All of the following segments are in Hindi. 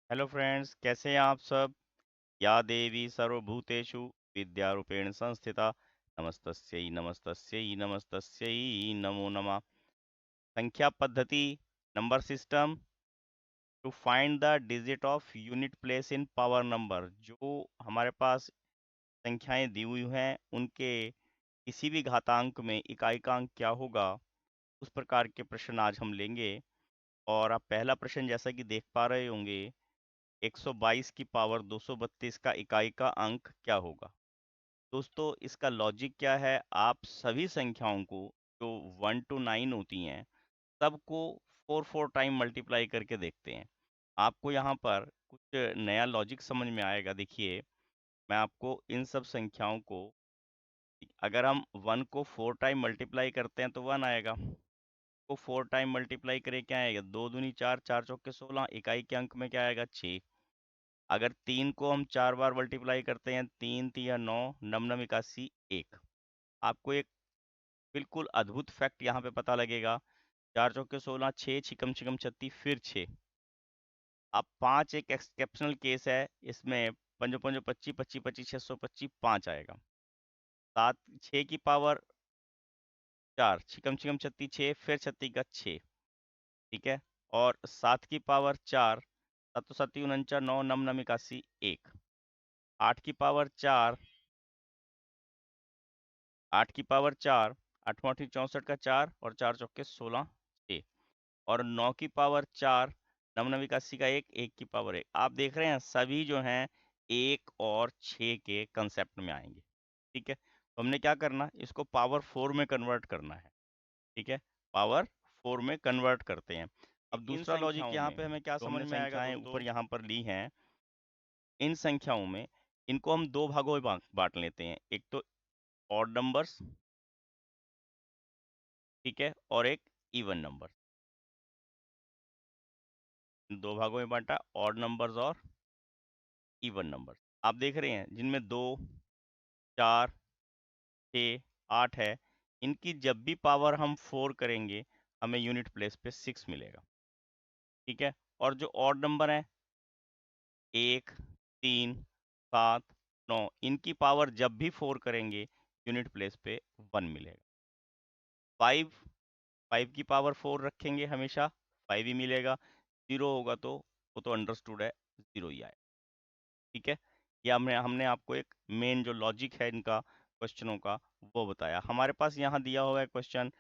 हेलो फ्रेंड्स, कैसे हैं आप सब। या देवी सर्वभूतेषु विद्यारूपेण संस्थिता नमस्तस्यै नमस्तस्यै नमस्तस्यै नमो नमः। संख्या पद्धति, number system to find the digit of unit place in power number. जो हमारे पास संख्याएं दी हुई हैं उनके किसी भी घातांक में इकाई का अंक क्या होगा, उस प्रकार के प्रश्न आज हम लेंगे। और आप पहला प्रश्न जैसा कि देख पा रहे होंगे, 122 की पावर 232 का इकाई का अंक क्या होगा। दोस्तों, इसका लॉजिक क्या है, आप सभी संख्याओं को जो 1 to 9 होती हैं सबको 4 टाइम मल्टीप्लाई करके देखते हैं। आपको यहाँ पर कुछ नया लॉजिक समझ में आएगा। देखिए, मैं आपको इन सब संख्याओं को, अगर हम 1 को 4 टाइम मल्टीप्लाई करते हैं तो 1 आएगा। को 4 टाइम मल्टीप्लाई करें क्या आएगा, 2 दूनी 4, 4 चौके 16, इकाई के अंक में क्या आएगा 6। अगर 3 को हम 4 बार मल्टीप्लाई करते हैं, 3 तिया 9, नम नम 81, 1। आपको एक बिल्कुल अद्भुत फैक्ट यहाँ पे पता लगेगा। 4 चौके 16, 6 छिकम छिकम 36, फिर 6। अब 5 एक एक्सेप्शनल केस है, इसमें पंजो पंजो 25, 25 25 625, 5 आएगा। 7 6 की पावर 4, छिकम छिकम 36, 6 फिर 36 का 6। ठीक है। और 7 की पावर 4, 7 7 49, 9 नम नम 81, 1। 8 की पावर 4, 8 की पावर 4, 8 8 64 का 4 और 4 चौके 16, 6। और 9 की पावर 4, 9 9 81 का 1, 1 की पावर 1। आप देख रहे हैं सभी जो हैं 1 और 6 के कंसेप्ट में आएंगे। ठीक है, तो हमने क्या करना, इसको पावर 4 में कन्वर्ट करना है। ठीक है, पावर 4 में कन्वर्ट करते हैं। अब दूसरा लॉजिक यहाँ पे हमें क्या समझ में आएगा, ऊपर यहाँ पर ली हैं, इन संख्याओं में इनको हम दो भागों में बांट लेते हैं। एक तो ऑड नंबर्स, ठीक है, और एक इवन नंबर। दो भागों में बांटा, ऑड नंबर्स और इवन नंबर्स। आप देख रहे हैं जिनमें 2, 4, 6, 8 है, इनकी जब भी पावर हम 4 करेंगे हमें यूनिट प्लेस पे 6 मिलेगा। ठीक है, और जो ऑड नंबर है 1, 3, 7, 9, इनकी पावर जब भी 4 करेंगे यूनिट प्लेस पे 1 मिलेगा। 5 की पावर 4 रखेंगे हमेशा 5 ही मिलेगा। 0 होगा तो वो तो अंडरस्टूड है, 0 ही आएगा। ठीक है, ये हमने हमने आपको एक मेन जो लॉजिक है इनका क्वेश्चनों का वो बताया। हमारे पास यहाँ दिया हुआ है क्वेश्चन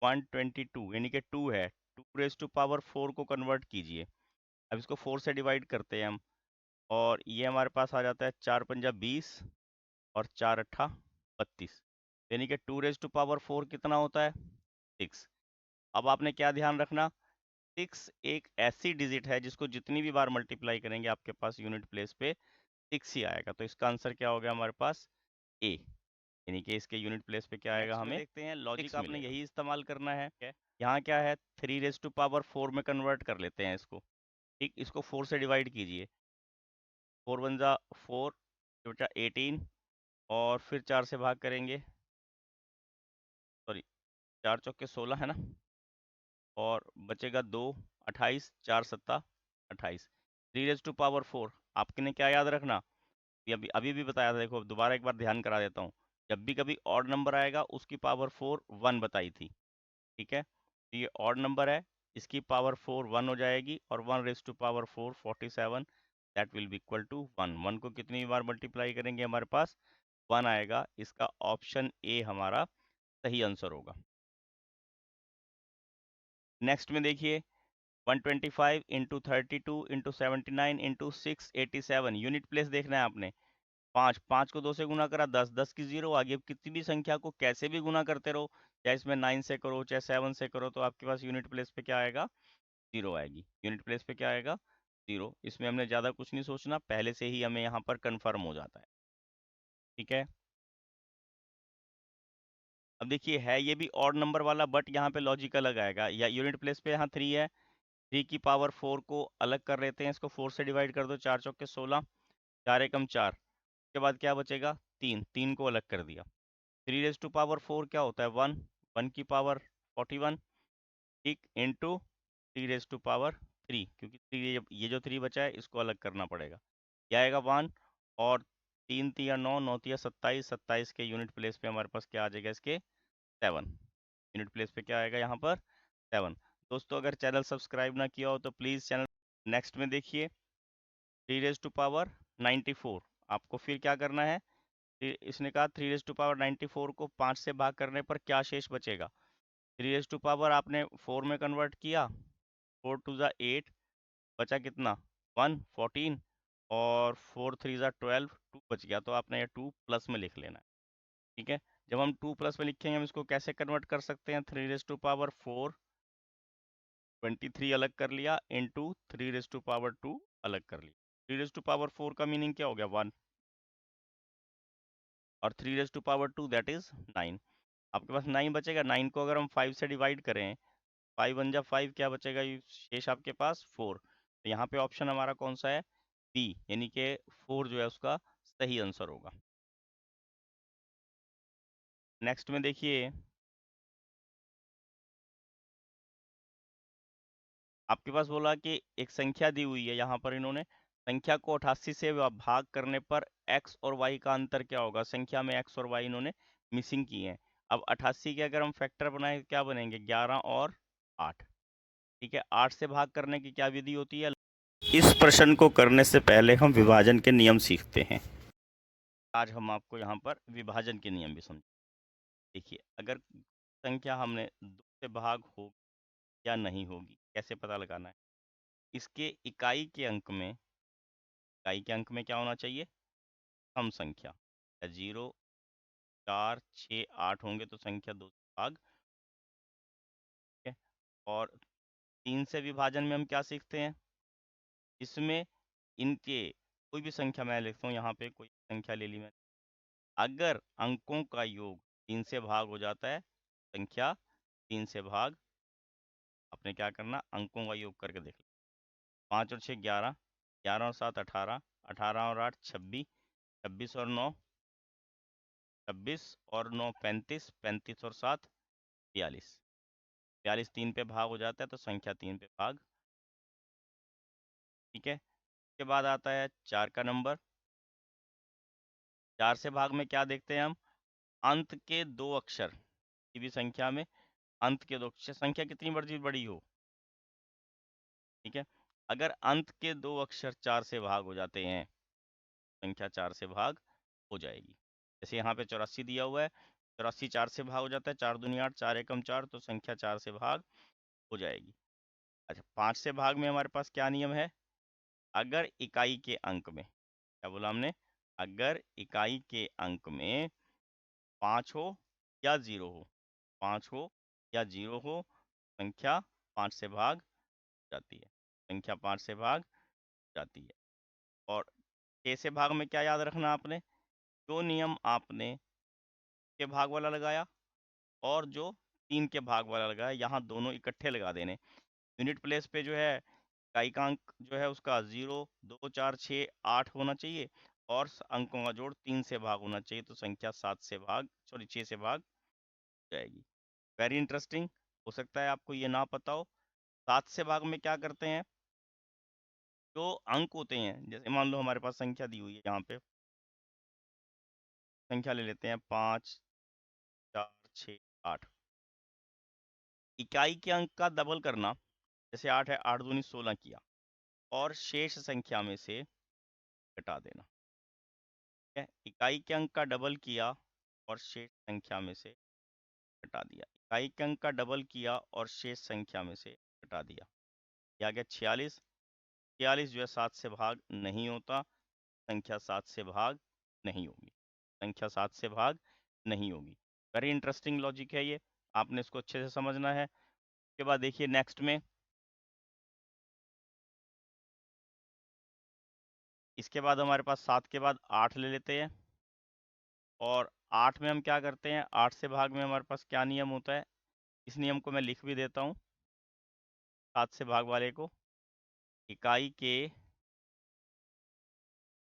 122, यानी कि 2 है, 2 raised to power 4 को कन्वर्ट कीजिए। अब इसको 4 से डिवाइड करते हैं हम, और ये हमारे पास आ जाता है 4 पंजा 20 और 4 अट्ठा 32, यानी कि 2 raised to power 4 कितना होता है 6। अब आपने क्या ध्यान रखना, 6 एक ऐसी डिजिट है जिसको जितनी भी बार मल्टीप्लाई करेंगे आपके पास यूनिट प्लेस पे 6 ही आएगा। तो इसका आंसर क्या हो गया हमारे पास, ए, यानी कि इसके यूनिट प्लेस पे क्या आएगा, हमें देखते हैं लॉजिक आपने यही इस्तेमाल करना है। यहाँ क्या है, 3 raised to power 4 में कन्वर्ट कर लेते हैं इसको। ठीक, इसको 4 से डिवाइड कीजिए, 4 वन जा 4, बचा 18, और फिर 4 से भाग करेंगे, सॉरी 4 चौके 16 है ना, और बचेगा 2, 28, 4 सत्ता 28। 3 raised to power 4, आपने क्या याद रखना, ये अभी अभी भी बताया था, देखो दोबारा एक बार ध्यान करा देता हूँ। जब भी कभी ऑड नंबर आएगा उसकी पावर 4 1 बताई थी। ठीक है, तो ये ऑड नंबर है, इसकी पावर 4 1 हो जाएगी, और 1 raised to power 4 47, that will be equal to 1। 1 को कितनी बार मल्टीप्लाई करेंगे हमारे पास 1 आएगा। इसका ऑप्शन ए हमारा सही आंसर होगा। नेक्स्ट में देखिए, 125 into 32 into 79 into 687, unit place देखना है आपने। 5 5 को 2 से गुना करा 10, 10 की 0 आ गई। अब किसी भी संख्या को कैसे भी गुना करते रहो, चाहे इसमें 9 से करो चाहे 7 से करो, तो आपके पास यूनिट प्लेस पे क्या आएगा, 0 आएगी। यूनिट प्लेस पे क्या आएगा, 0। इसमें हमने ज़्यादा कुछ नहीं सोचना, पहले से ही हमें यहाँ पर कन्फर्म हो जाता है। ठीक है, अब देखिए है ये भी ऑड नंबर वाला, बट यहाँ पे लॉजिक अलग आएगा। या यूनिट प्लेस पे यहाँ 3 है, 3 की पावर 4 को अलग कर लेते हैं, इसको 4 से डिवाइड कर दो, 4 चौके 16, 4 एकम 4, उसके बाद क्या बचेगा 3, 3 को अलग कर दिया। 3 raised to power 4 क्या होता है 1, 1 की पावर 41, ठीक, इंटू 3 raised to power 3, क्योंकि 3 ये जो 3 बचा है इसको अलग करना पड़ेगा। क्या आएगा 1, और 3 तिया 9, 9 तिया 27, 27 के यूनिट प्लेस पे हमारे पास क्या आ जाएगा इसके 7, यूनिट प्लेस पे क्या आएगा यहाँ पर 7। दोस्तों अगर चैनल सब्सक्राइब ना किया हो तो प्लीज़ चैनल। नेक्स्ट में देखिए 3 रेज़ टू पावर 94, आपको फिर क्या करना है। इसने कहा 3 रेज़ टू पावर 94 को 5 से भाग करने पर क्या शेष बचेगा। 3 रेज़ टू पावर आपने 4 में कन्वर्ट किया, 4 टू ज़ा 8, बचा कितना 1, 14, और 4 3 ज़ा 12, 2 बच गया, तो आपने ये 2 प्लस में लिख लेना है। ठीक है, जब हम 2 प्लस में लिखेंगे हम इसको कैसे कन्वर्ट कर सकते हैं। 3 रेज़ टू पावर 4 23 अलग कर लिया, इंटू 3 रेज़ टू पावर 2 अलग कर लिया। 3 रेज़ टू पावर 4 का मीनिंग क्या हो गया 1, और 3 raise to power 2 that is 9। आपके पास 9 बचेगा। 9 को अगर हम 5 से डिवाइड करें, 5 वन जा 5, क्या बचेगा, ये शेष आपके पास 4। तो यहाँ पे ऑप्शन हमारा कौन सा है, बी, यानी कि 4 जो है उसका सही आंसर होगा। नेक्स्ट में देखिए आपके पास बोला कि एक संख्या दी हुई है, यहाँ पर इन्होंने संख्या को 88 से भाग करने पर x और y का अंतर क्या होगा। संख्या में x और y इन्होंने मिसिंग की है। अब 88 के अगर हम फैक्टर बनाए क्या बनेंगे, 11 और 8। ठीक है, 8 से भाग करने की क्या विधि होती है। इस प्रश्न को करने से पहले हम विभाजन के नियम सीखते हैं। आज हम आपको यहाँ पर विभाजन के नियम भी समझ। देखिए अगर संख्या हमने 2 से भाग हो या नहीं होगी, कैसे पता लगाना है। इसके इकाई के अंक में क्या होना चाहिए, सम संख्या। 0, 4, 6, 8 होंगे तो संख्या 2 से भाग। ठीक है, और 3 से विभाजन में हम क्या सीखते हैं, इसमें इनके कोई भी संख्या मैं लिखता हूँ, यहाँ पे कोई संख्या ले ली मैंने, अगर अंकों का योग 3 से भाग हो जाता है, संख्या 3 से भाग, आपने क्या करना, अंकों का योग करके देख लें। 5 और 6 11, 11 और 7 18, 18 और 8 26, 26 और 9 26, और 9 35, 35 और 7 42, 42 3 पे भाग हो जाता है तो संख्या 3 पे भाग। ठीक है, उसके बाद आता है 4 का नंबर। 4 से भाग में क्या देखते हैं हम, अंत के 2 अक्षर, किसी भी संख्या में अंत के 2 अक्षर, संख्या कितनी मर्जी बड़ी हो। ठीक है, अगर अंत के 2 अक्षर 4 से भाग हो जाते हैं, संख्या 4 से भाग हो जाएगी। जैसे यहाँ पे 84 दिया हुआ है, 84 4 से भाग हो जाता है, 4 दूनी 8, 4 एकम 4, तो संख्या 4 से भाग हो जाएगी। अच्छा, 5 से भाग में हमारे पास क्या नियम है, अगर इकाई के अंक में, क्या बोला हमने, अगर इकाई के अंक में 5 हो या 0 हो, 5 हो या 0 हो, संख्या 5 से भाग जाती है, संख्या 5 से भाग जाती है। और 6 से भाग में क्या याद रखना आपने, जो नियम आपने के भाग वाला लगाया और जो 3 के भाग वाला लगाया, यहाँ दोनों इकट्ठे लगा देने। यूनिट प्लेस पे जो है इकाई का अंक जो है उसका 0, 2, 4, 6, 8 होना चाहिए, और अंकों का जोड़ 3 से भाग होना चाहिए, तो संख्या 6 से भाग जाएगी। वेरी इंटरेस्टिंग, हो सकता है आपको ये ना पता हो। 7 से भाग में क्या करते हैं, जो अंक होते हैं, जैसे मान लो हमारे पास संख्या दी हुई है, यहाँ पे संख्या ले लेते हैं 5, 4, 6, 8। इकाई के अंक का डबल करना, जैसे 8 है, 8 दूनी 16 किया, और शेष संख्या में से घटा देना। ठीक है, इकाई के अंक का डबल किया और शेष संख्या में से घटा दिया, इकाई के अंक का डबल किया और शेष संख्या में से घटा दिया। ये आ गया 46। 46 जो है 7 से भाग नहीं होता, संख्या 7 से भाग नहीं होगी, संख्या 7 से भाग नहीं होगी। वेरी इंटरेस्टिंग लॉजिक है ये, आपने इसको अच्छे से समझना है। उसके बाद देखिए नेक्स्ट में, इसके बाद हमारे पास 7 के बाद 8 ले लेते हैं, और 8 में हम क्या करते हैं, 8 से भाग में हमारे पास क्या नियम होता है, इस नियम को मैं लिख भी देता हूँ। 7 से भाग वाले को, इकाई के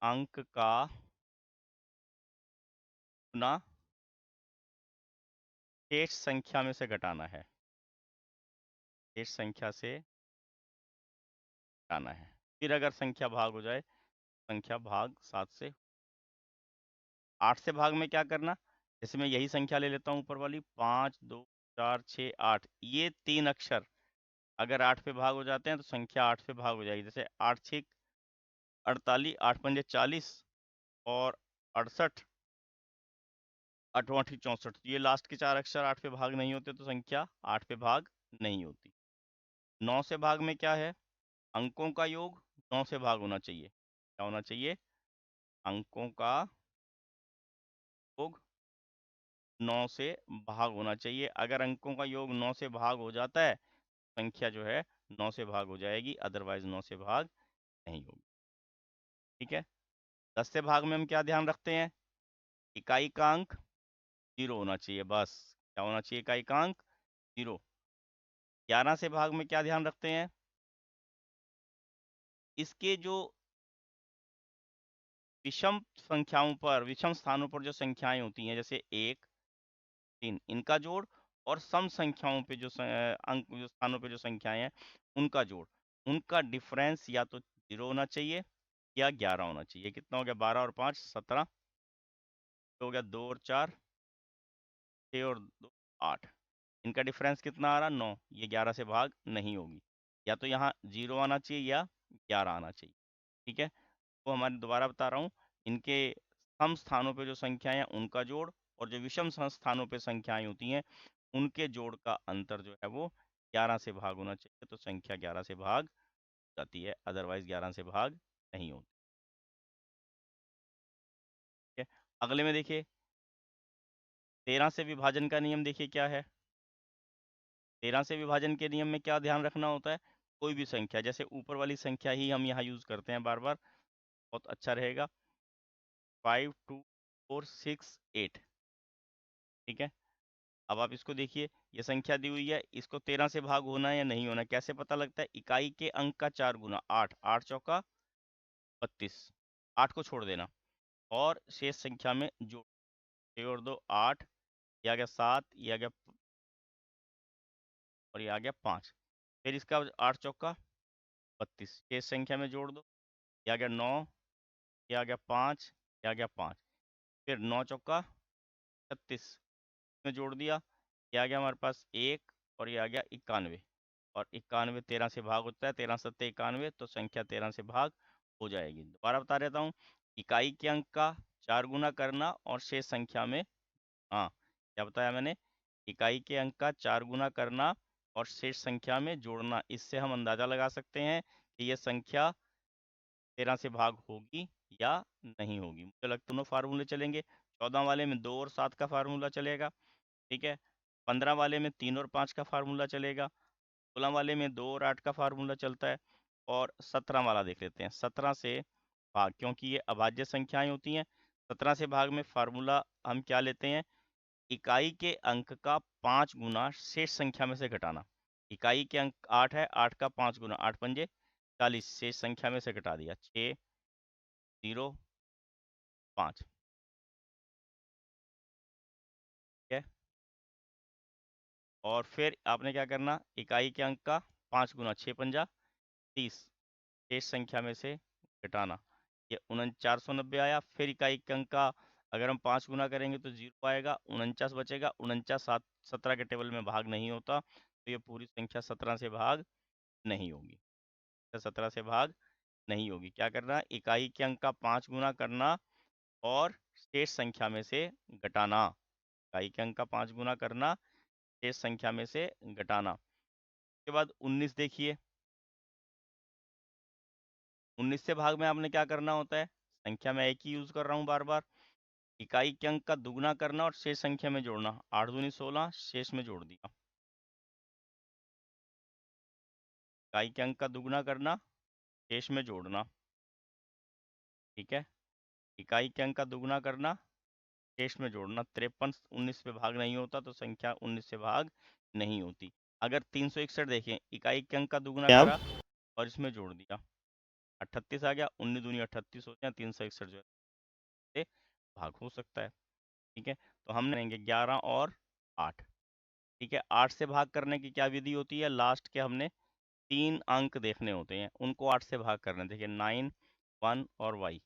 अंक का गुना शेष संख्या में से घटाना है, शेष संख्या से घटाना है। फिर अगर संख्या भाग हो जाए, संख्या भाग 7 से 8 से भाग में क्या करना, जैसे मैं यही संख्या ले लेता हूँ ऊपर वाली 5 2 4 6 8, ये 3 अक्षर अगर 8 पे भाग हो जाते हैं तो संख्या 8 पे भाग हो जाएगी। जैसे 8 6 48, 8 पंजे 40 और 68, 8 8 64, ये लास्ट के 4 अक्षर 8 पे भाग नहीं होते तो संख्या 8 पे भाग नहीं होती। 9 से भाग में क्या है, अंकों का योग 9 से भाग होना चाहिए। क्या होना चाहिए, अंकों का योग 9 से भाग होना चाहिए। अगर अंकों का योग 9 से भाग हो जाता है, संख्या जो है 9 से भाग हो जाएगी, अदरवाइज 9 से भाग नहीं होगी। ठीक है। 10 से भाग में हम क्या ध्यान रखते हैं, इकाई का अंक 0 होना चाहिए, बस। क्या होना चाहिए, इकाई का अंक 0। 11 से भाग में क्या ध्यान रखते हैं, इसके जो विषम संख्याओं पर, विषम स्थानों पर जो संख्याएं होती हैं, जैसे 1 3, इनका जोड़, और सम संख्याओं पे जो अंक, जो स्थानों पे जो संख्याएं हैं उनका जोड़, उनका डिफरेंस या तो 0 होना चाहिए या 11 होना चाहिए। कितना हो गया, 12 और 5 17, हो गया 2 और 4 6 और 2 8, इनका डिफरेंस कितना आ रहा, 9, ये 11 से भाग नहीं होगी। या तो यहाँ 0 आना चाहिए या 11 आना चाहिए। ठीक है, तो हमारे दोबारा बता रहा हूँ, इनके सम स्थानों पे जो संख्याएं हैं उनका जोड़, और जो विषम स्थानों पे संख्याएं होती हैं उनके जोड़ का अंतर जो है वो 11 से भाग होना चाहिए, तो संख्या 11 से भाग जाती है, अदरवाइज 11 से भाग नहीं होती। ठीक है, अगले में देखिए 13 से विभाजन का नियम, देखिए क्या है। 13 से विभाजन के नियम में क्या ध्यान रखना होता है, कोई भी संख्या, जैसे ऊपर वाली संख्या ही हम यहाँ यूज करते हैं बार बार, बहुत अच्छा रहेगा, 5 2 4 6 8। ठीक है, अब आप इसको देखिए, ये संख्या दी हुई है, इसको 13 से भाग होना है या नहीं होना, कैसे पता लगता है, इकाई के अंक का 4 गुना 8, 8 चौका 32, 8 को छोड़ देना और शेष संख्या में जोड़, 6 और 2 8, ये आ गया 7, ये आ गया और ये आ गया 5, फिर इसका 8 चौका 32, शेष संख्या में जोड़ दो, ये आ गया 9, ये आ गया 5, ये आ गया 5, फिर 9 चौका 36 में जोड़ दिया, ये आ गया हमारे पास 1 और ये आ गया 91, और 91 13 से भाग होता है, 13 सत्ते 91, तो संख्या 13 से भाग हो जाएगी। दोबारा बता देता हूँ, इकाई के अंक का 4 गुना करना और शेष संख्या में, हाँ क्या बताया मैंने, इकाई के अंक का 4 गुना करना और शेष संख्या में जोड़ना, इससे हम अंदाजा लगा सकते हैं कि यह संख्या 13 से भाग होगी या नहीं होगी। मुझे लगता है दोनों फार्मूले चलेंगे, 14 वाले में 2 और 7 का फार्मूला चलेगा। ठीक है, 15 वाले में 3 और 5 का फार्मूला चलेगा, 16 वाले में 2 और 8 का फार्मूला चलता है, और 17 वाला देख लेते हैं, 17 से भाग, क्योंकि ये अभाज्य संख्याएं होती हैं, 17 से भाग में फार्मूला हम क्या लेते हैं, इकाई के अंक का 5 गुना शेष संख्या में से घटाना। इकाई के अंक 8 है, 8 का 5 गुना, 8 पंजे 40, शेष संख्या में से घटा दिया, 6 0 5। ठीक है, और फिर आपने क्या करना, इकाई के अंक का 5 गुना 6 पंजा 30, शेष संख्या में से घटाना, ये 4990 आया। फिर इकाई के अंक का अगर हम 5 गुना करेंगे तो 0 आएगा, 49 बचेगा, 49 17 के टेबल में भाग नहीं होता, तो ये पूरी संख्या 17 से भाग नहीं होगी, 17 से भाग नहीं होगी। क्या करना, इकाई के अंक का 5 गुना करना और शेष संख्या में से घटाना, इकाई के अंक का 5 गुना करना, शेष संख्या में से घटाना। उसके बाद 19 देखिए, 19 से भाग में आपने क्या करना होता है, संख्या में एक ही यूज कर रहा हूँ बार बार, इकाई के अंक का दुगना करना और शेष संख्या में जोड़ना, 8 दूनी 16, शेष में जोड़ दिया, इकाई के अंक का दुगना करना, शेष में जोड़ना। ठीक है, इकाई के अंक का दुगना करना, शेष में जोड़ना, 53 19 पे भाग नहीं होता, तो संख्या 19 से भाग नहीं होती। अगर 361 देखें, इकाई के अंक का दुगना क्या करा और इसमें जोड़ दिया, 38 आ गया, 19 दूनी 38 हो गया, 361 जो है भाग हो सकता है। ठीक है, तो हम करेंगे 11 और 8। ठीक है, 8 से भाग करने की क्या विधि होती है, लास्ट के हमने 3 अंक देखने होते हैं, उनको 8 से भाग करना है। देखिए 9, 1 और y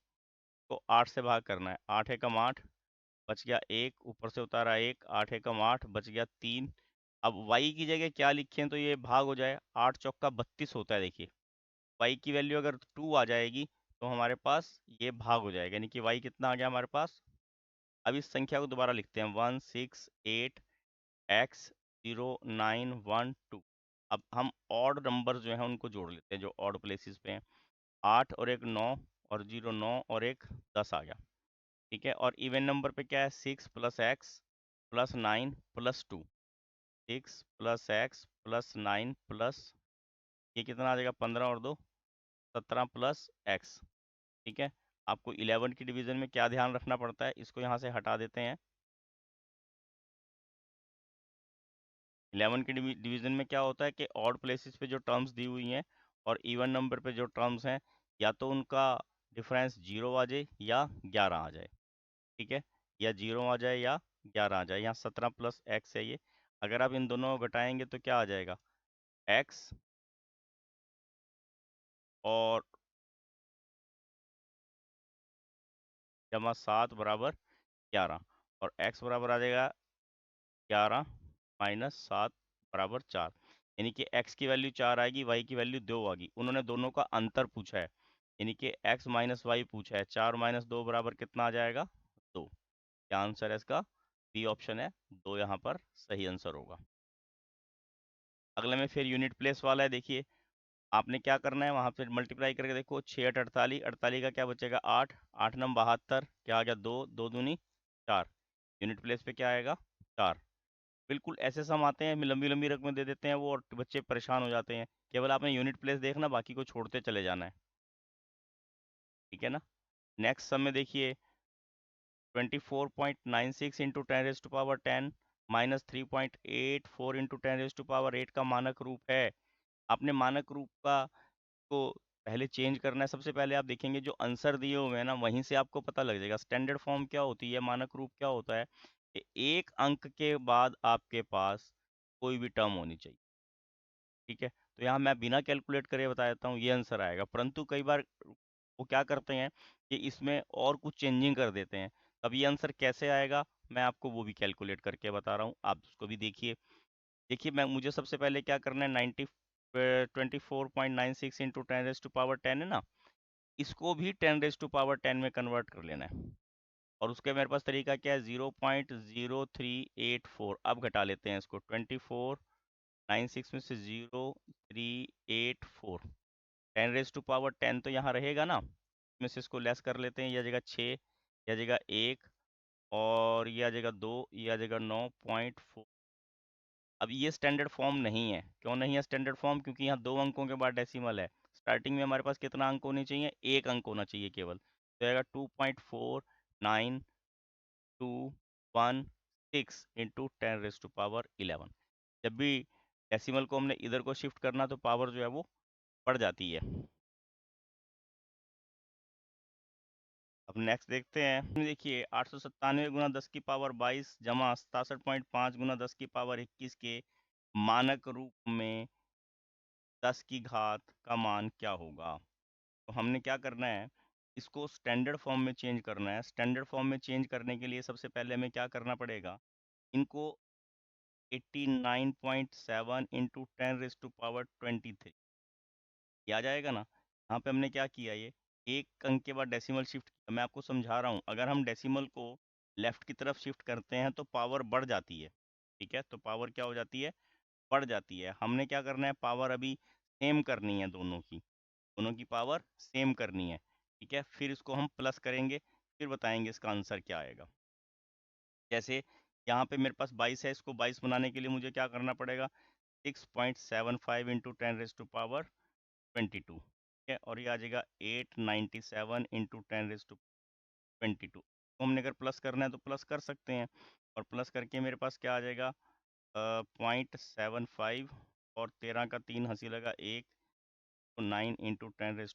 को 8 से भाग करना है। 8 एकम 8, बच गया 1, ऊपर से उतारा 1, 8 एकम 8, बच गया 3। अब y की जगह क्या लिखें तो ये भाग हो जाए, 8 चौका 32 होता है। देखिए y की वैल्यू अगर 2 आ जाएगी तो हमारे पास ये भाग हो जाएगा, यानी कि y कितना आ गया हमारे पास। अब इस संख्या को दोबारा लिखते हैं, 168 x 0912। अब हम ऑड नंबर जो हैं उनको जोड़ लेते हैं, जो ऑड प्लेसेस पे हैं। 8 और एक 9, और 0 9 और एक 10 आ गया। ठीक है, और इवन नंबर पे क्या है, 6 plus x plus 9 plus 2। 6 plus x plus 9 plus, ये कितना आ जाएगा, 15 और 2 17 प्लस एक्स। ठीक है, आपको 11 की डिवीजन में क्या ध्यान रखना पड़ता है, इसको यहाँ से हटा देते हैं। 11 की डिवीजन में क्या होता है कि ऑड प्लेसेस पे जो टर्म्स दी हुई हैं और इवन नंबर पे जो टर्म्स हैं, या तो उनका डिफरेंस 0 आ जाए या 11 आ जाए। ठीक है, या 0 आ जाए या 11 आ जाए। यहाँ 17 प्लस एक्स है ये, अगर आप इन दोनों को घटाएंगे तो क्या आ जाएगा, एक्स और जमा 7 बराबर 11, और एक्स बराबर आ जाएगा 11 माइनस 7 बराबर 4। यानी कि x की वैल्यू 4 आएगी, y की वैल्यू 2 आएगी। उन्होंने दोनों का अंतर पूछा है, यानी कि x माइनस वाई पूछा है। 4 माइनस 2 बराबर कितना आ जाएगा, 2। क्या आंसर है इसका, बी ऑप्शन है, 2 यहाँ पर सही आंसर होगा। अगले में फिर यूनिट प्लेस वाला है। देखिए आपने क्या करना है, वहां पे मल्टीप्लाई करके देखो, 6 8 48, 48 का क्या बचेगा 8, 8 नम 72, क्या आ गया 2, 2 दूनी 4। यूनिट प्लेस पे क्या आएगा, 4। बिल्कुल ऐसे सम आते हैं, लंबी लंबी रकमें दे देते हैं वो, और बच्चे परेशान हो जाते हैं। केवल आपने यूनिट प्लेस देखना, बाकी को छोड़ते चले जाना है। ठीक है ना। नेक्स्ट सम में देखिए, 24.96 इंटू 10 माइनस 3.84 इंटू 10 का मानक रूप है। आपने मानक रूप का को पहले चेंज करना है। सबसे पहले आप देखेंगे जो आंसर दिए हुए हैं ना, वहीं से आपको पता लग जाएगा स्टैंडर्ड फॉर्म क्या होती है, मानक रूप क्या होता है। कि एक अंक के बाद आपके पास कोई भी टर्म होनी चाहिए। ठीक है, तो यहाँ मैं बिना कैलकुलेट करे बता देता हूँ, ये आंसर आएगा। परंतु कई बार वो क्या करते हैं कि इसमें और कुछ चेंजिंग कर देते हैं। अब ये आंसर कैसे आएगा, मैं आपको वो भी कैलकुलेट करके बता रहा हूँ, आप उसको भी देखिए। देखिए मैं मुझे सबसे पहले क्या करना है, 24.96 इंटू 10 है ना, इसको भी 10 में कन्वर्ट कर लेना है। और उसके मेरे पास तरीका क्या है, 0.0384। अब घटा लेते हैं इसको, 24.96 में से 0.384, 10 तो यहाँ रहेगा ना, इसमें से इसको लेस कर लेते हैं। यह जगह 6, यह जगह 1, और यह जगह 2, यह जगह 9.4। अब ये स्टैंडर्ड फॉर्म नहीं है। क्यों नहीं है स्टैंडर्ड फॉर्म, क्योंकि यहाँ 2 अंकों के बाद डेसिमल है। स्टार्टिंग में हमारे पास कितना अंक होने चाहिए, 1 अंक होना चाहिए केवल। तो आएगा 2.492216 इंटू 10 जब भी डेसिमल को हमने इधर को शिफ्ट करना तो पावर जो है वो बढ़ जाती है। अब नेक्स्ट देखते हैं। देखिए 897 गुना 10 की पावर 22 जमा 67.5 गुना 10 की पावर 21 के मानक रूप में 10 की घात का मान क्या होगा। तो हमने क्या करना है, इसको स्टैंडर्ड फॉर्म में चेंज करना है। स्टैंडर्ड फॉर्म में चेंज करने के लिए सबसे पहले हमें क्या करना पड़ेगा, इनको 89.7 इंटू 10 ये आ जाएगा ना। यहाँ पे हमने क्या किया, ये एक अंक के बाद डेसिमल शिफ्ट किया। मैं आपको समझा रहा हूँ, अगर हम डेसिमल को लेफ्ट की तरफ शिफ्ट करते हैं तो पावर बढ़ जाती है। ठीक है, तो पावर क्या हो जाती है, बढ़ जाती है। हमने क्या करना है, पावर अभी सेम करनी है, दोनों की पावर सेम करनी है। ठीक है, फिर इसको हम प्लस करेंगे, फिर बताएंगे इसका आंसर क्या आएगा। जैसे यहाँ पे मेरे पास 22 है, इसको 22 बनाने के लिए मुझे क्या करना पड़ेगा, 6.75 इंटू 10 ठीक है, और ये आ जाएगा 897 इंटू 10 तो हमने अगर प्लस करना है तो प्लस कर सकते हैं। और प्लस करके मेरे पास क्या आ जाएगा, 0.75, और 13 का 3 हंसी लगा 1, तो 9 इंटू 10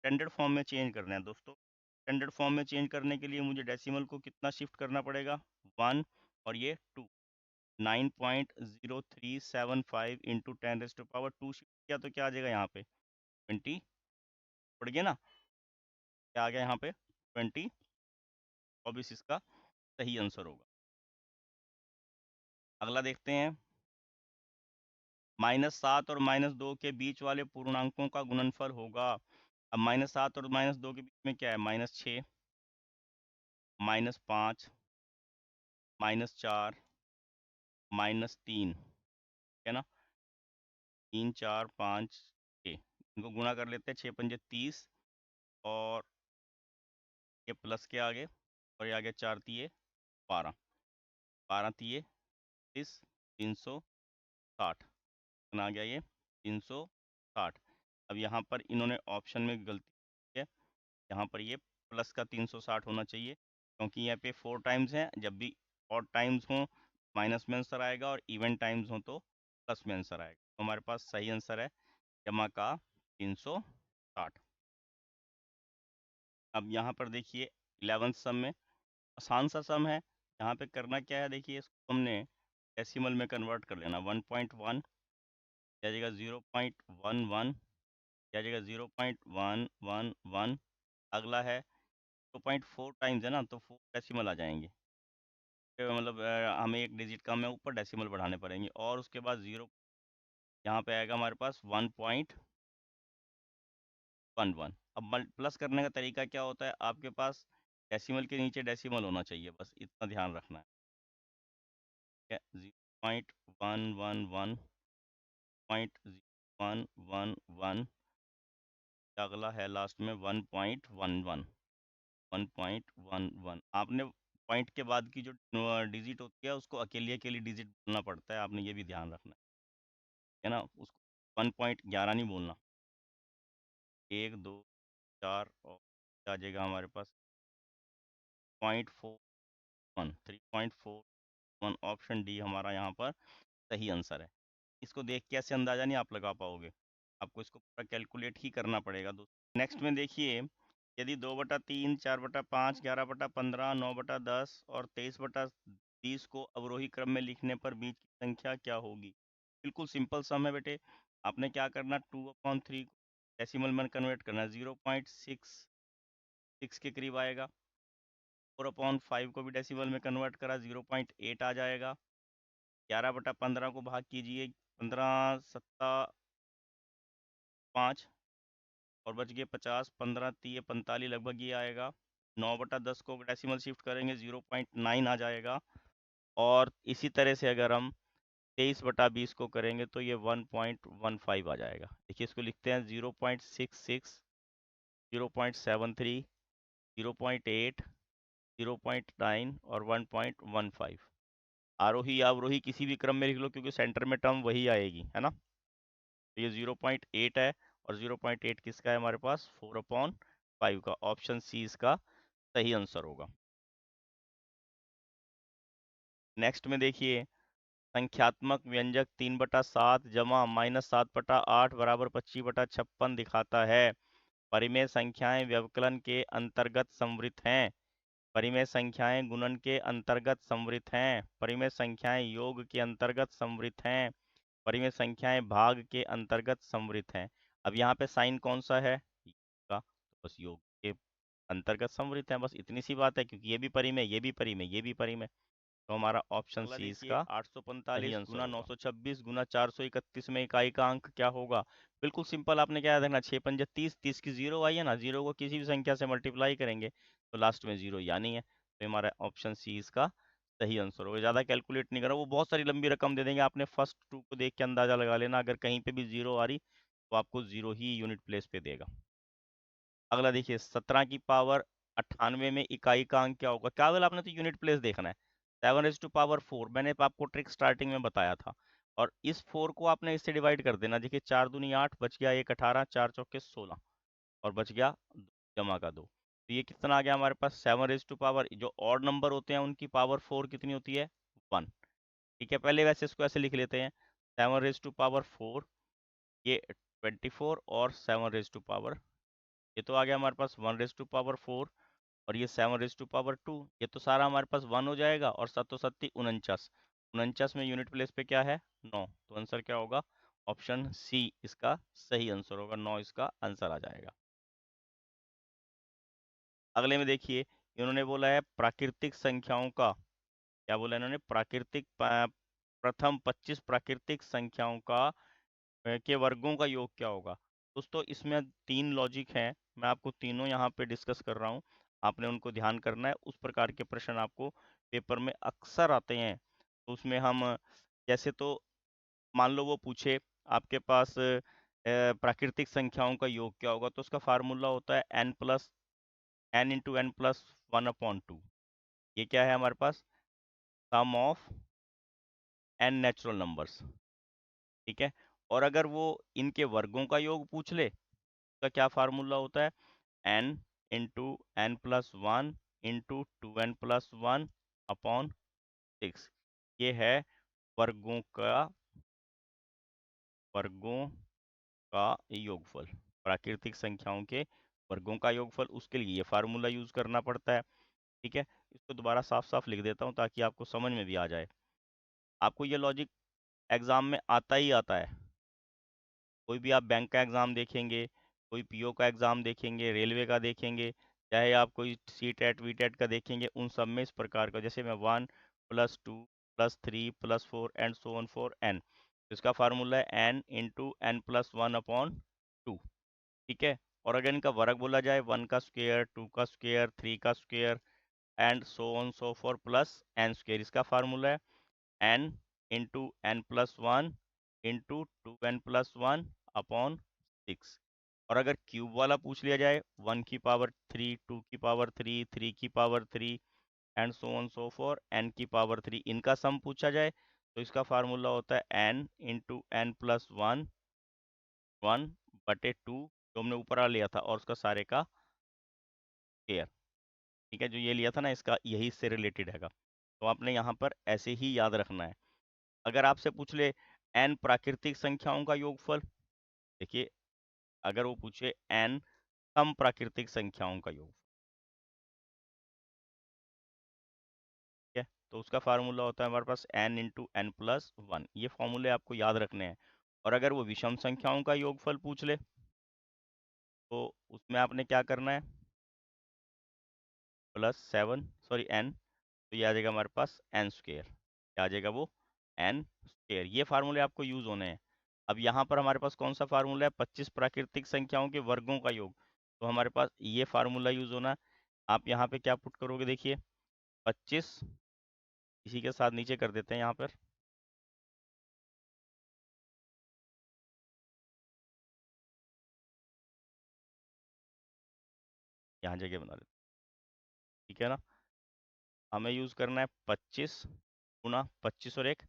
स्टैंडर्ड फॉर्म में चेंज करना है दोस्तों। स्टैंडर्ड फॉर्म में चेंज करने के लिए मुझे डेसिमल को कितना शिफ्ट करना पड़ेगा, 1, और ये 2। 9.0375 इंटू 10⁻², शिफ्ट किया तो क्या आ जाएगा यहाँ पे 20, पड़ गया ना, क्या आ गया यहाँ पे 20, और इस इसका सही आंसर होगा। अगला देखते हैं, -7 और -2 के बीच वाले पूर्णांकों का गुणनफल होगा। अब -7 और -2 के बीच में क्या है, -6, -5, -4, -3, है ना, 3, 4, 5, 6, इनको गुणा कर लेते हैं, 6 पंजे 30, और ये प्लस के आगे, और ये आगे 4 तिये 12, 12 तिये 30, 360, कितना आ गया ये 360। अब यहाँ पर इन्होंने ऑप्शन में गलती की है, यहाँ पर ये प्लस का 360 होना चाहिए, क्योंकि यहाँ पे 4 टाइम्स हैं, जब भी ऑड टाइम्स हो माइनस में आंसर आएगा, और इवन टाइम्स हो तो प्लस में आंसर आएगा। तो हमारे पास सही आंसर है जमा का 360। अब यहाँ पर देखिए 11th सम में आसान सा सम है, यहाँ पे करना क्या है, देखिए इसको हमने डेसिमल में कन्वर्ट कर लेना, 1.1 क्या जाएगा 0.11, क्या जाएगा 0.111, अगला है 2.4 टाइम्स है ना, तो 4 डेसिमल आ जाएंगे, मतलब हमें एक डिजिट कम है, ऊपर डेसिमल बढ़ाने पड़ेंगे, और उसके बाद 0 यहाँ पे आएगा हमारे पास 1.11। अब प्लस करने का तरीका क्या होता है, आपके पास डेसिमल के नीचे डेसिमल होना चाहिए, बस इतना ध्यान रखना है, ठीक है, 0.111, 0.111, अगला है लास्ट में 1.11, 1.11। आपने पॉइंट के बाद की जो डिजिट होती है उसको अकेली अकेली डिजिट बोलना पड़ता है, आपने ये भी ध्यान रखना है ना, उसको 1.11 नहीं बोलना, 1, 2, 4, और आ जाएगा हमारे पास 0.41, 3.41, ऑप्शन डी हमारा यहाँ पर सही आंसर है। इसको देख के ऐसे अंदाजा नहीं आप लगा पाओगे, आपको इसको पूरा कैलकुलेट ही करना पड़ेगा दोस्तों। नेक्स्ट में देखिए, यदि 2/3, 4/5, 11/15, 9/10 और 23/20 को अवरोही क्रम में लिखने पर बीच की संख्या क्या होगी। बिल्कुल सिंपल सम है बेटे, आपने क्या करना, 2/3 को डेसिमल में कन्वर्ट करना, 0.66 के करीब आएगा। 4/5 को भी डेसिमल में कन्वर्ट करा, 0.8 आ जाएगा। 11/15 को भाग कीजिए, 15 सत्ता 5, और बच गए 50, 15 3 45, लगभग ये आएगा। 9/10 को डेसिमल शिफ्ट करेंगे, 0.9 आ जाएगा। और इसी तरह से अगर हम 23/20 को करेंगे तो ये 1.15 आ जाएगा। देखिए इसको लिखते हैं 0.66, 0.73, 0.8, 0.9 और 1.15। आरोही अवरोही किसी भी क्रम में लिख लो, क्योंकि सेंटर में टर्म वही आएगी, है ना। तो ये 0.8 है, और 0.8 किसका है हमारे पास, 4/5 का। ऑप्शन सी इसका सही आंसर होगा। नेक्स्ट में देखिए, संख्यात्मक व्यंजक 3/7 जमा -7/8 बराबर 25/56 दिखाता है। परिमेय संख्याएं व्यवकलन के अंतर्गत संवृत हैं। परिमेय संख्याएं गुणन के अंतर्गत संवृत हैं। परिमेय संख्याएं योग के अंतर्गत संवृत हैं। परिमेय संख्याएं भाग के अंतर्गत संवृत हैं। अब यहाँ पे साइन कौन सा है का, तो बस योग के अंतर्गत संवृत है, बस इतनी सी बात है, क्योंकि ये भी परिमेय, ये भी परिमेय, ये भी परिमेय। तो हमारा ऑप्शन सी इसका 845 गुना 926 गुना 431 में इकाई का अंक क्या होगा। बिल्कुल सिंपल, आपने क्या याद रखना, 6 पंजे 30, 30 की जीरो आई है ना, जीरो को किसी भी संख्या से मल्टीप्लाई करेंगे तो लास्ट में जीरो यानी है, तो हमारा ऑप्शन सी इसका सही आंसर होगा। ज़्यादा कैलकुलेट नहीं करा, वो बहुत सारी लंबी रकम दे देंगे, आपने फर्स्ट टू को देख के अंदाजा लगा लेना, अगर कहीं पे भी जीरो आ रही तो आपको जीरो ही यूनिट प्लेस पे देगा। अगला देखिए, 17 की पावर 98 में इकाई का अंक क्या होगा। क्या बोला आपने, तो यूनिट प्लेस देखना है। 7⁴ मैंने आपको ट्रिक स्टार्टिंग में बताया था, और इस 4 को आपने इससे डिवाइड कर देना। देखिए 4 दूनी 8, बच गया 1 18, 4 चौके 16, और बच गया जमा का 2। तो ये कितना आ गया हमारे पास, 7⁻, जो ऑड नंबर होते हैं उनकी पावर 4 कितनी होती है, 1। ठीक है, पहले वैसे इसको ऐसे लिख लेते हैं, 7⁴, ये 24, और 7⁴, ये तो आ गया हमारे पास 1⁴, और ये 7⁴, ये तो सारा हमारे पास 1 हो जाएगा, और 7 49, 49 में यूनिट प्लेस पे क्या है 9, तो आंसर क्या होगा ऑप्शन सी इसका सही आंसर होगा, 9 इसका आंसर आ जाएगा। अगले में देखिए इन्होंने बोला है प्राकृतिक संख्याओं का, क्या बोला इन्होंने, प्रथम 25 प्राकृतिक संख्याओं का के वर्गों का योग क्या होगा। दोस्तों इसमें 3 लॉजिक हैं, मैं आपको तीनों यहाँ पे डिस्कस कर रहा हूँ, आपने उनको ध्यान करना है। उस प्रकार के प्रश्न आपको पेपर में अक्सर आते हैं, तो उसमें हम जैसे तो मान लो वो पूछे आपके पास प्राकृतिक संख्याओं का योग क्या होगा, तो उसका फार्मूला होता है n इंटू एन प्लस 1/2। ये क्या है हमारे पास, सम ऑफ n नेचुरल नंबर्स, ठीक है। और अगर वो इनके वर्गों का योग पूछ ले, तो क्या फार्मूला होता है n into n plus 1 into 2n+1/6। ये है वर्गों का वर्गों का योगफल, प्राकृतिक संख्याओं के वर्गों का योगफल, उसके लिए ये फार्मूला यूज करना पड़ता है, ठीक है। इसको दोबारा साफ साफ लिख देता हूँ ताकि आपको समझ में भी आ जाए। आपको ये लॉजिक एग्जाम में आता ही आता है, कोई भी आप बैंक का एग्ज़ाम देखेंगे, कोई पीओ का एग्ज़ाम देखेंगे, रेलवे का देखेंगे, चाहे आप कोई सी टेट वी टेट का देखेंगे, उन सब में इस प्रकार का, जैसे मैं 1+2+3+4 and so on for n, तो इसका फार्मूला है n इंटू n+1/2, ठीक है। और अगर इनका वर्ग बोला जाए 1 का स्क्वायर, 2 का स्क्वायर, 3 का square and so on so for plus n square, इसका फार्मूला है n into n+1 into 2n+1/6। और अगर क्यूब वाला पूछ लिया जाए 1 की पावर 3, 2 की पावर 3, 3 की power 3 and so on so for n की पावर 3, इनका सम पूछा जाए, तो इसका फार्मूला होता है n इंटू n+1 1/2, जो हमने ऊपर आ लिया था, और उसका सारे का स्क्वायर, ठीक है। जो ये लिया था ना, इसका यही इससे रिलेटेड हैगा, तो आपने यहाँ पर ऐसे ही याद रखना है। अगर आपसे पूछ ले n प्राकृतिक संख्याओं का योगफल, देखिए अगर वो पूछे n सम प्राकृतिक संख्याओं का योग, ठीक है, तो उसका फार्मूला होता है हमारे पास n इंटू n+1, ये फॉर्मूले आपको याद रखने हैं। और अगर वो विषम संख्याओं का योगफल पूछ ले, तो उसमें आपने क्या करना है, n, तो ये आ जाएगा हमारे पास n², क्या आ जाएगा वो n², ये फार्मूले आपको यूज होने हैं। अब यहाँ पर हमारे पास कौन सा फार्मूला है, 25 प्राकृतिक संख्याओं के वर्गों का योग, तो हमारे पास ये फार्मूला यूज होना है। आप यहाँ पे क्या पुट करोगे, देखिए 25 इसी के साथ नीचे कर देते हैं यहाँ पर, यहाँ जगह बना देते हैं, ठीक है ना। हमें यूज करना है 25 × 25 और 1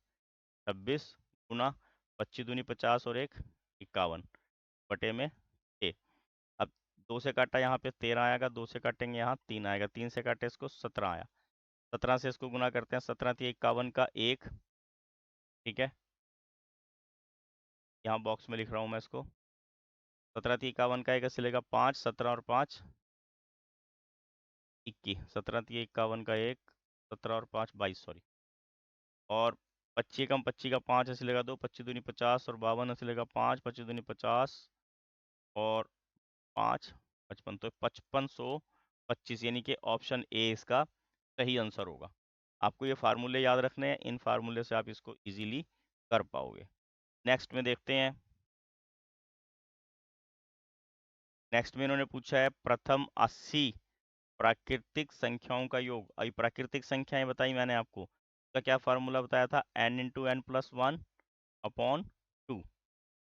26 गुना 25 दूनी 50 और 1 51 बटे में 6। अब 2 से काटा यहाँ पे 13 आएगा, 2 से काटेंगे यहाँ 3 आएगा, 3 से काटे इसको 17 आया, 17 से इसको गुना करते हैं, 17×3 = 51 का 1, ठीक है। यहाँ बॉक्स में लिख रहा हूँ मैं इसको, 17×3 = 51 का 1 सिलेगा 5, 17 और 5 21, 17×3 = 51 का 1, 17 और 5 22, सॉरी, और 25 का 5 ऐसे लेगा 2, 25 दूनी 50 और 52 ऐसे लेगा 5, 25 दूनी 50 और 5 55, तो 5525, यानी कि ऑप्शन ए इसका सही आंसर होगा। आपको ये फार्मूले याद रखने हैं, इन फार्मूले से आप इसको इजीली कर पाओगे। नेक्स्ट में देखते हैं, नेक्स्ट में इन्होंने पूछा है प्रथम 80 प्राकृतिक संख्याओं का योग। अभी प्राकृतिक संख्याएं बताई मैंने आपको, उसका क्या फार्मूला बताया था, n इंटू n+1/2।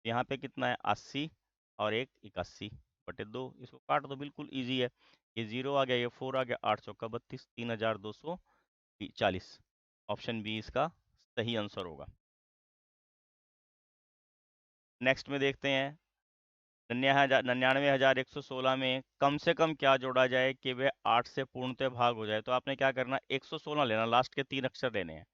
यहाँ पे कितना है 80 और 1 81 बटे 2, इसको काट दो, बिल्कुल इजी है। ये 0 आ गया, ये 4 आ गया, 8 चौका 32, 3240, ऑप्शन बी इसका सही आंसर होगा। नेक्स्ट में देखते हैं 99,116 में कम से कम क्या जोड़ा जाए कि वह 8 से पूर्णतः भाग हो जाए। तो आपने क्या करना, 116 लेना, लास्ट के 3 अक्षर लेने हैं।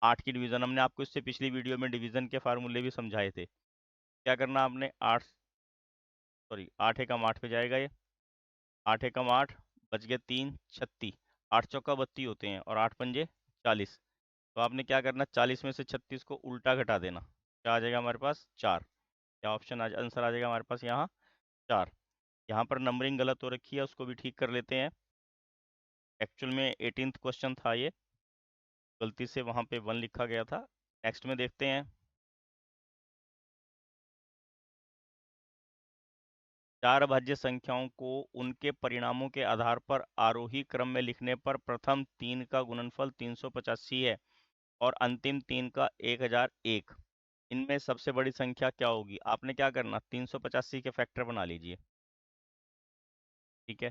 8 की डिवीजन हमने आपको इससे पिछली वीडियो में डिवीजन के फार्मूले भी समझाए थे। क्या करना आपने, 8 सॉरी 8 एकम 8 पे जाएगा, ये 8 एकम 8 बच गए 3 36, 8 चौका 32 होते हैं और 8 पंजे 40, तो आपने क्या करना, 40 में से 36 को उल्टा घटा देना, क्या आ जाएगा हमारे पास 4। क्या ऑप्शन आंसर आ जाएगा हमारे पास यहाँ 4। यहाँ पर नंबरिंग गलत हो रखी है, उसको भी ठीक कर लेते हैं। एक्चुअल में 18th क्वेश्चन था ये, गलती से वहाँ पे 1 लिखा गया था। नेक्स्ट में देखते हैं, चार अभाज्य संख्याओं को उनके परिणामों के आधार पर आरोही क्रम में लिखने पर प्रथम 3 का गुणनफल 385 है और अंतिम 3 का 1001। इनमें सबसे बड़ी संख्या क्या होगी? आपने क्या करना, 385 के फैक्टर बना लीजिए। ठीक है,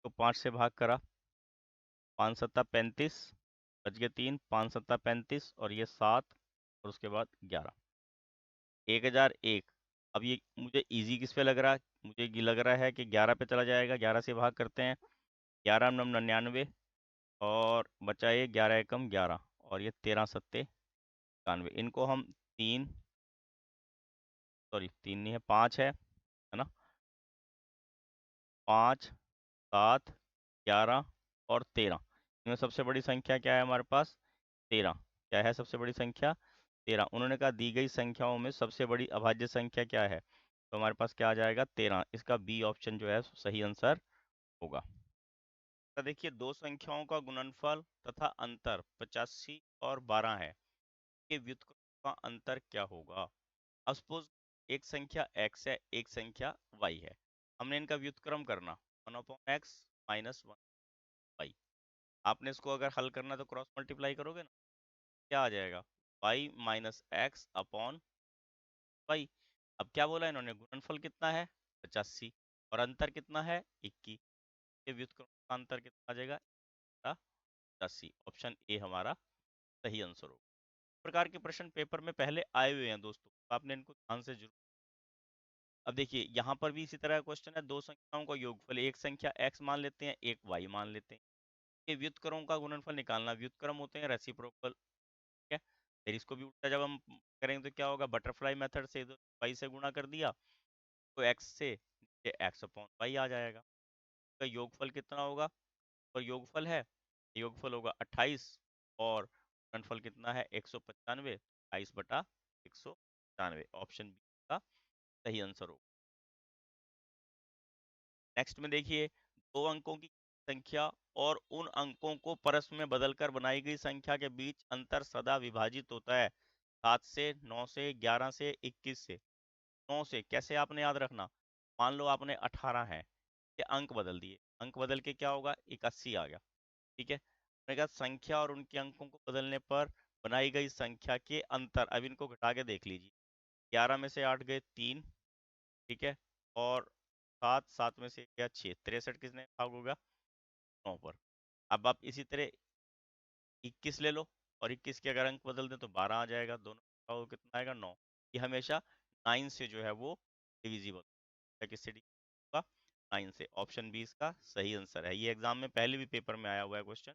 तो 5 से भाग करा, 5 सत्ता 35, बच गए 3, 5 सत्ता 35 और ये 7 और उसके बाद 11, 1001। अब ये मुझे इजी किस पे लग रहा है? मुझे ये लग रहा है कि 11 पे चला जाएगा, 11 से भाग करते हैं, 11 नम 99 और बचा ये 11 एकम 11 और ये 13 सत्ते 91। इनको हम तीन, सॉरी 3 नहीं है, 5 है ना, 5, 7, 11 और 13। इनमें सबसे बड़ी संख्या क्या है हमारे पास? 13। क्या है सबसे बड़ी संख्या? 13। उन्होंने कहा दी गई संख्याओं में सबसे बड़ी अभाज्य संख्या क्या है, तो हमारे पास क्या आ जाएगा 13। इसका बी ऑप्शन जो है सही आंसर होगा। तो देखिए, दो संख्याओं का गुणनफल तथा अंतर 85 और 12 है, के व्युत्क्रम का अंतर क्या होगा? अब सपोज एक संख्या x है, एक संख्या y है, हमने इनका व्युत्क्रम करना 1/x माइनस 1y। आपने इसको अगर हल करना तो क्रॉस मल्टीप्लाई करोगे ना, क्या आ जाएगा y minus x upon y। अब क्या बोला इन्होंने, गुणनफल कितना है 85 और अंतर कितना है 21, ये व्युत्क्रम का अंतर कितना आ जाएगा 85। ऑप्शन ए हमारा सही आंसर होगा। इस प्रकार के प्रश्न पेपर में पहले आए हुए हैं दोस्तों, तो आपने इनको ध्यान से जरूर। अब देखिए यहाँ पर भी इसी तरह का क्वेश्चन है, दो संख्याओं का योगफल, एक संख्या x मान लेते हैं, एक y मान लेते हैं, ये व्युत्क्रमों का गुणनफल निकालना। व्युत्क्रम होते हैं रेसिप्रोकल, ठीक है। फिर इसको भी उल्टा जब हम करेंगे तो क्या होगा, बटरफ्लाई मेथड से इधर y से गुणा कर दिया तो x से नीचे x अपॉन y आ जाएगा। तो योगफल कितना होगा, और योगफल है, योगफल होगा 28 और गुणनफल कितना है 195, 28/195। ऑप्शन बी का सही आंसर होगा। नेक्स्ट में देखिए, दो अंकों की संख्या और उन अंकों को परस्पर में बदलकर बनाई गई संख्या के बीच अंतर सदा विभाजित होता है। 7 से, 9 से, 11 से, 21 से। 9 से कैसे आपने याद रखना, मान लो आपने 18 है, ये अंक बदल दिए, अंक बदल के क्या होगा 81 आ गया। ठीक है, मैंने कहा संख्या और उनके अंकों को बदलने पर बनाई गई संख्या के अंतर, अब इनको घटा के देख लीजिए। 11 में से 8 गए 3, ठीक है, और 7, 7 में से गया 6, 63 किसने भाग होगा 9 पर। अब आप इसी तरह 21 ले लो और 21 के अगर अंक बदल दें तो 12 आ जाएगा, दोनों का वो कितना आएगा 9। ये हमेशा 9 से जो है वो डिविजिबल है, किससे divisible होगा 9 से। ऑप्शन बी इसका सही आंसर है। ये एग्जाम में पहले भी पेपर में आया हुआ है क्वेश्चन।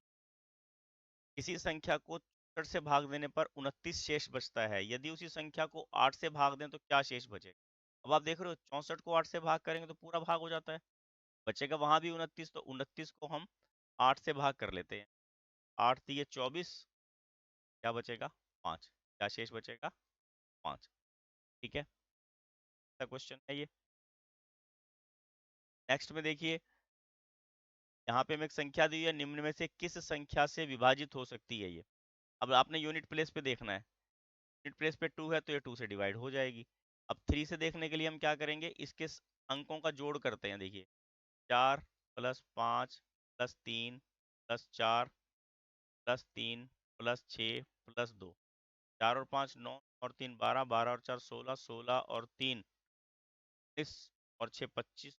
किसी संख्या को 64 से भाग देने पर 29 शेष बचता है, यदि उसी संख्या को 8 से भाग दें तो क्या शेष बचेगा? अब आप देख रहे हो 64 को 8 से भाग करेंगे तो पूरा भाग हो जाता है, बचेगा वहां भी 29, तो 29 को हम 8 से भाग कर लेते हैं, 8 दिए 24, क्या बचेगा 5, क्या शेष बचेगा 5। ठीक है, ऐसा क्वेश्चन है ये। नेक्स्ट में देखिए, यहाँ पे हमें एक संख्या दी है, निम्न में से किस संख्या से विभाजित हो सकती है ये। अब आपने यूनिट प्लेस पे देखना है, यूनिट प्लेस पे 2 है तो ये 2 से डिवाइड हो जाएगी। अब 3 से देखने के लिए हम क्या करेंगे, इसके अंकों का जोड़ करते हैं। देखिए 4 plus 5 plus 3 plus 4 plus 3 plus 6 plus 2, 4 और 5 9 और 3 12, 12 और 4 16, 16 और 3 19 और 6 25,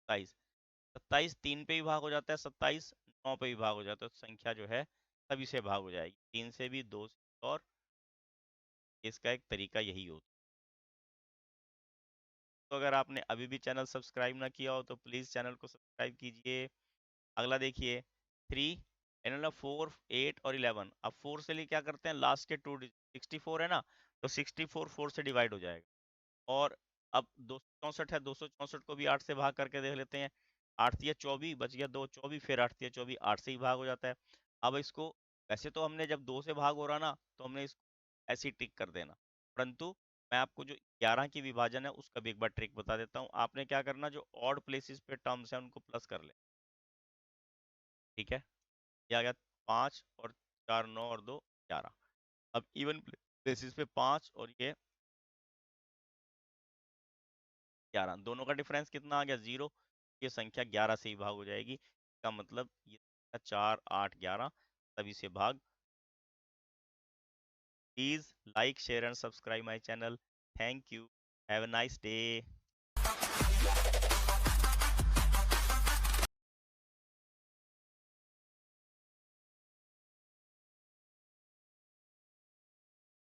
27। 27 3 पे भी भाग हो जाता है, 27 9 पे भी भाग हो जाता है, तो संख्या जो है सभी से भाग हो जाएगी, 3 से भी, 2 से, और इसका एक तरीका यही होता है। तो अगर आपने अभी भी चैनल सब्सक्राइब ना किया हो तो प्लीज़ चैनल को सब्सक्राइब कीजिए। अगला देखिए 3, यानी 4 8 और 11। अब 4 से लिए क्या करते हैं, लास्ट के 2 64 है ना, तो 64 4 से डिवाइड हो जाएगा। और अब 264 है, 264 को भी 8 से भाग करके देख लेते हैं। 8 तिया 24, बच गया 2, 24, फिर 8 तिया 24, 8 से ही भाग हो जाता है। अब इसको वैसे तो हमने जब 2 से भाग हो रहा ना तो हमने इसको ऐसे ही टिक कर देना, परंतु मैं आपको जो 11 की विभाजन है उसका भी एक बार ट्रिक बता देता हूँ। आपने क्या करना, जो ऑड प्लेसेस पे टर्म्स है उनको प्लस कर ले। ठीक है, ये आ गया 5 और 4 9 और 2 11। अब इवन प्लेसेस पे 5 और ये 11, दोनों का डिफरेंस कितना आ गया, 0। ये संख्या 11 से ही भाग हो जाएगी, इसका मतलब ये 4 8 11 तभी से भाग। Please like share and subscribe my channel. Thank you, have a nice day.